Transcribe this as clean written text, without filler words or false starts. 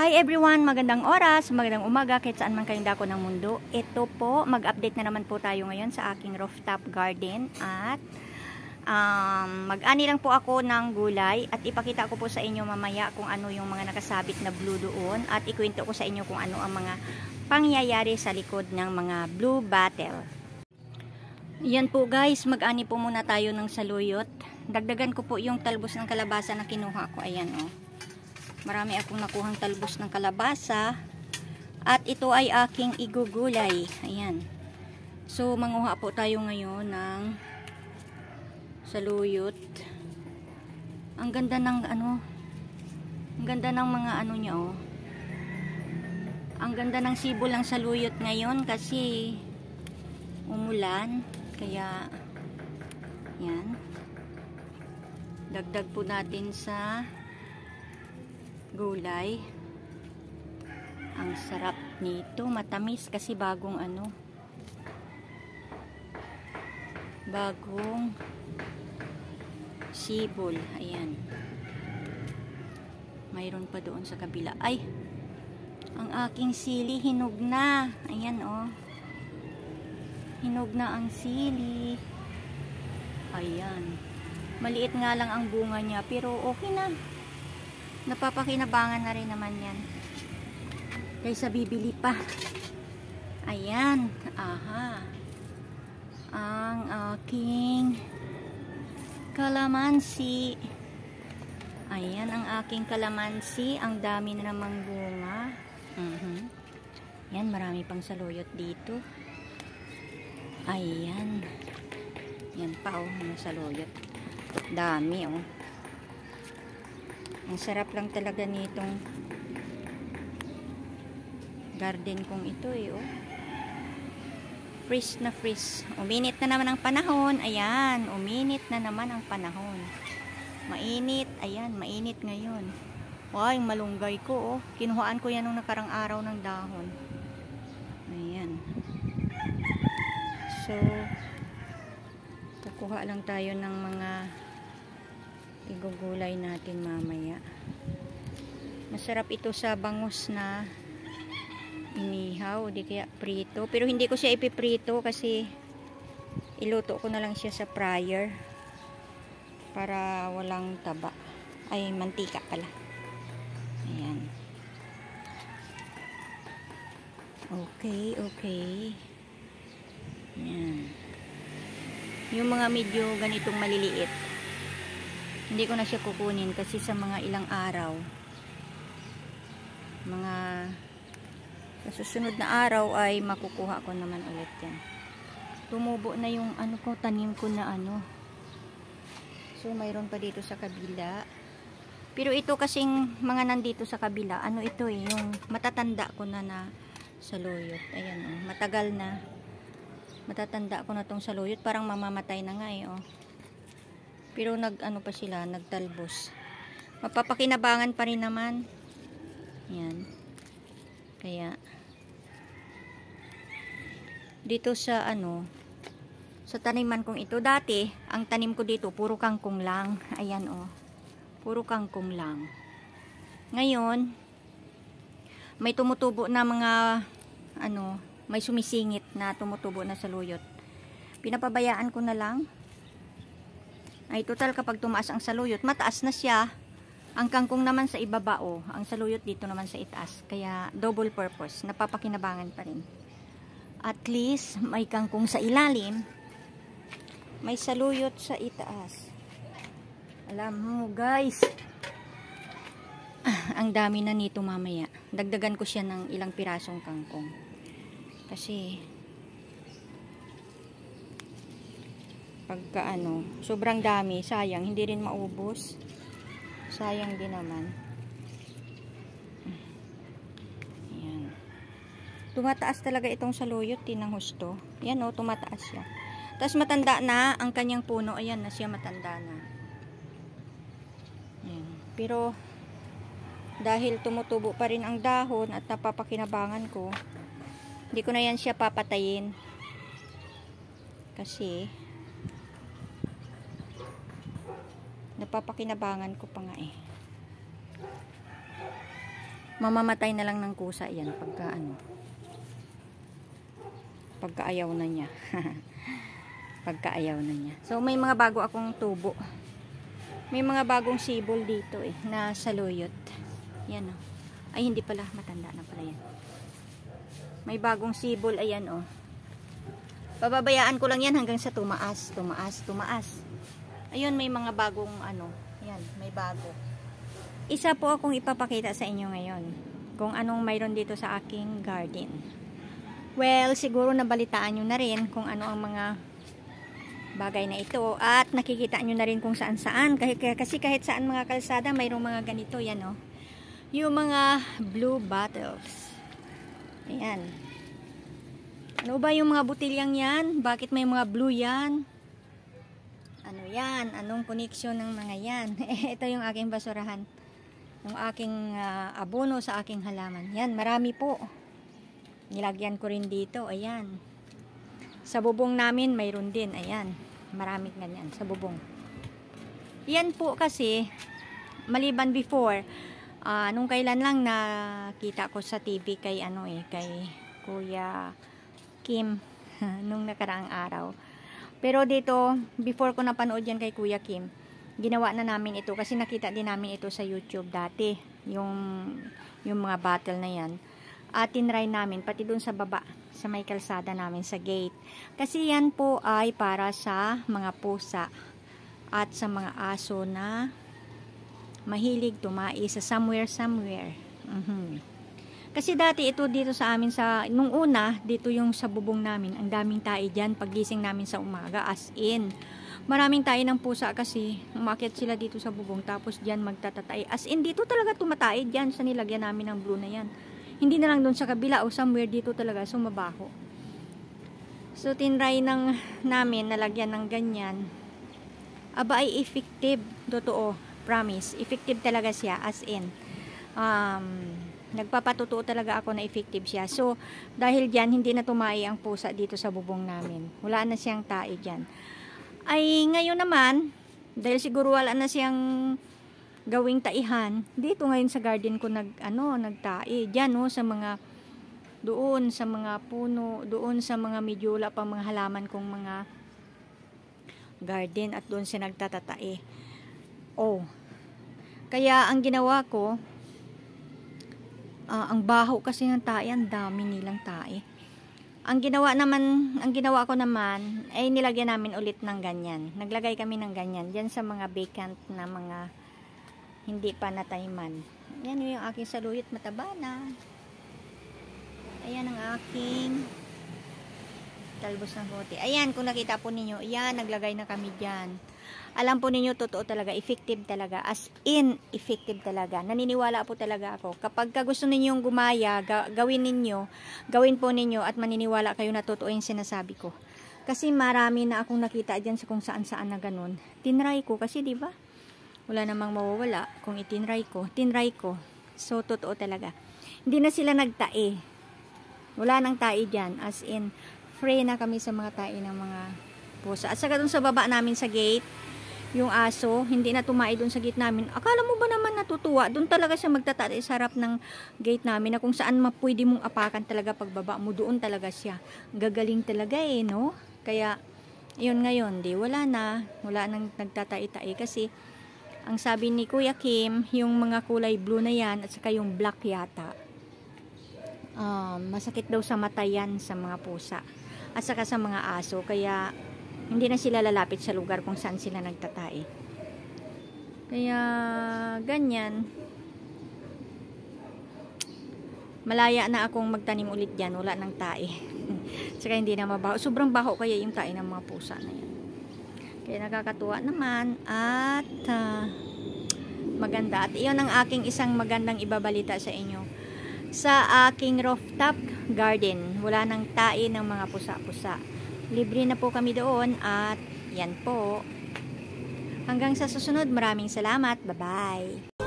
Hi everyone! Magandang oras, magandang umaga kahit saan man kayong dako ng mundo. Ito po, mag-update na naman po tayo ngayon sa aking rooftop garden at mag-ani lang po ako ng gulay at ipakita ko po sa inyo mamaya kung ano yung mga nakasabit na blue doon at ikwento ko sa inyo kung ano ang mga pangyayari sa likod ng mga blue bottle. Yan po guys, mag-ani po muna tayo ng saluyot. Dagdagan ko po yung talbos ng kalabasa na kinuha ko. Ayan o. Marami akong nakuhang talbos ng kalabasa. At ito ay aking igugulay. Ayan. So, manguha po tayo ngayon ng saluyot. Ang ganda ng ang ganda ng mga niya oh. Ang ganda ng sibol ng saluyot ngayon kasi umulan. Kaya, yan. Dagdag po natin sa gulay. Ang sarap nito, matamis kasi bagong bagong sibol. Ayan. Mayroon pa doon sa kabila. Ay, ang aking sili hinog na. Ayan oh. Hinog na ang sili. Ayan. Maliit nga lang ang bunga niya pero okay na. Napapakinabangan na rin naman yan kaysa bibili pa. Ayan. Aha. Ang aking kalamansi. Ayan ang aking kalamansi. Ang dami na namang bunga. Yan, marami pang saluyot dito. Ayan. Yan pa oh, mga saluyot. Dami oh. Ang sarap lang talaga nitong garden kong ito eh oh. Fresh na fresh. Uminit na naman ang panahon. Ayan, uminit na naman ang panahon. Mainit, ayan, mainit ngayon. Ay, malunggay ko oh. Kinuhaan ko yan nung nakarang araw ng dahon. Ayan. So, kukuha lang tayo ng mga igugulay natin mamaya. Masarap ito sa bangus na inihaw, di kaya prito. Pero hindi ko siya ipiprito kasi iluto ko na lang siya sa fryer para walang taba. Ay, mantika pala. Ayan. Okay, okay. Ayan. Yung mga medyo ganitong maliliit, hindi ko na siya kukunin kasi sa mga ilang araw, mga sa susunod na araw ay makukuha ko naman ulit yan. Tumubo na yung ko, tanim ko na So mayroon pa dito sa kabila. Pero ito kasing mga nandito sa kabila, ito eh, yung matatanda ko na saluyot. Ayan oh, matagal na. Matatanda ko na tong saluyot, parang mamamatay na nga eh oh. Pero pa sila, nagtalbos. Mapapakinabangan pa rin naman. Yan. Kaya dito sa sa taniman kong ito, dati ang tanim ko dito puro kangkong lang. Ayan oh. Puro kangkong lang. Ngayon may tumutubo na mga may sumisingit na tumutubo na saluyot. Pinapabayaan ko na lang. Ay total kapag tumaas ang saluyot, mataas na siya. Ang kangkong naman sa ibaba oh. Ang saluyot dito naman sa itaas. Kaya double purpose. Napapakinabangan pa rin. At least may kangkong sa ilalim. May saluyot sa itaas. Alam mo guys, ang dami na nito mamaya. Dagdagan ko siya ng ilang pirasong kangkong. Kasi pagka sobrang dami, sayang, hindi rin maubos. Sayang din naman. Ayan. Tumataas talaga itong saluyot, tinang husto. Yan o, tumataas siya. Tapos matanda na ang kanyang puno. Ayan na siya, matanda na. Ayan. Pero dahil tumutubo pa rin ang dahon at napapakinabangan ko, hindi ko na yan siya papatayin. Kasi napapakinabangan ko pa nga eh. Mamamatay na lang ng kusa yan pagka ano. Pagka ayaw na niya. Pagka ayaw na niya. So may mga bago akong tubo. May mga bagong sibol dito eh na saluyot. Yan oh. Ay hindi pala, matanda na pala yan. May bagong sibol, ayan oh. Pababayaan ko lang yan hanggang sa tumaas. Ayun, may mga bagong ano. Yan, may bago. Isa po akong ipapakita sa inyo ngayon. Kung anong mayroon dito sa aking garden. Well, siguro nabalitaan nyo na rin kung ano ang mga bagay na ito. At nakikita nyo na rin kung saan-saan. Kasi kahit saan mga kalsada, mayroong mga ganito. Yan oh. Yung mga blue bottles. Ayan. Ano ba yung mga butilyang yan? Bakit may mga blue yan? Ano yan? Anong koneksyon ng mga yan? Ito yung aking basurahan. Yung aking abono sa aking halaman. Yan, marami po. Nilagyan ko rin dito. Ayan. Sa bubong namin, mayroon din. Ayan. Maraming ganyan sa bubong. Yan po kasi, maliban before, nung kailan lang nakita ko sa TV kay kay Kuya Kim nung nakaraang araw. Pero dito, before ko napanood yan kay Kuya Kim, ginawa na namin ito kasi nakita din namin ito sa YouTube dati, yung mga bottle na yan. At tinry namin pati dun sa baba, sa may kalsada namin sa gate. Kasi yan po ay para sa mga pusa at sa mga aso na mahilig tumae sa somewhere. Kasi dati ito dito sa amin nung una, dito yung sa bubong namin, ang daming tae dyan paggising namin sa umaga, as in. Maraming tae ng pusa kasi, umakyat sila dito sa bubong, tapos dyan magtatatay. As in, dito talaga tumatae dyan sa nilagyan namin ng blue na yan. Hindi na lang doon sa kabila o somewhere dito talaga, sumabaho. So, tinry namin nalagyan ng ganyan. Aba ay effective, totoo, promise. Effective talaga siya, as in. Nagpapatutuo talaga ako na effective siya. So, dahil dyan, hindi na tumae ang pusa dito sa bubong namin. Wala na siyang tae dyan. Ay, ngayon naman, dahil siguro wala na siyang gawing taihan, dito ngayon sa garden ko nagtae. Dyan, no, doon sa mga puno, doon sa mga medyo wala pa mga halaman kong mga garden, at doon siya nagtatatae. Oh. Kaya, ang ginawa ko, ang baho kasi ng tae, ang dami nilang tae. Ang ginawa ko naman ay nilagyan namin ulit ng ganyan. Naglagay kami ng ganyan diyan sa mga vacant na mga hindi pa natayman. Yan yung aking saluyot, mataba na. Ayan ang aking talbos ng bote. Ayan, kung nakita po ninyo, ayan, naglagay na kami diyan. Alam po ninyo, totoo talaga, effective talaga, as in, effective talaga. Naniniwala po talaga ako. Kapag gusto ninyong gumaya, gawin po ninyo at maniniwala kayo na totoo yung sinasabi ko. Kasi marami na akong nakita dyan sa kung saan-saan na ganun. Tinry ko kasi, di ba? Wala namang mawawala kung tinry ko. So, totoo talaga. Hindi na sila nagtae. Wala nang tae dyan. As in, free na kami sa mga tae ng mga pusa. At saka dun sa baba namin sa gate, yung aso, hindi na tumae dun sa gate namin. Akala mo ba naman natutuwa? Dun talaga siya magtatay sa harap ng gate namin na kung saan pwede mong apakan talaga pagbaba mo. Doon talaga siya. Gagaling talaga no? Kaya, yun ngayon, wala nang nagtatay-tay kasi ang sabi ni Kuya Kim, yung mga kulay blue na yan at saka yung black yata, masakit daw sa mata yan sa mga pusa at saka sa mga aso. Kaya, hindi na sila lalapit sa lugar kung saan sila nagtatae. Kaya, ganyan. Malaya na akong magtanim ulit dyan. Wala ng tae. Saka hindi na mabaho. Sobrang baho kaya yung tae ng mga pusa na yan. Kaya nakakatuwa naman. At, maganda. At iyon ang aking isang magandang ibabalita sa inyo. Sa aking rooftop garden, wala ng tae ng mga pusa-pusa. Libre na po kami doon at yan po. Hanggang sa susunod, maraming salamat. Bye-bye.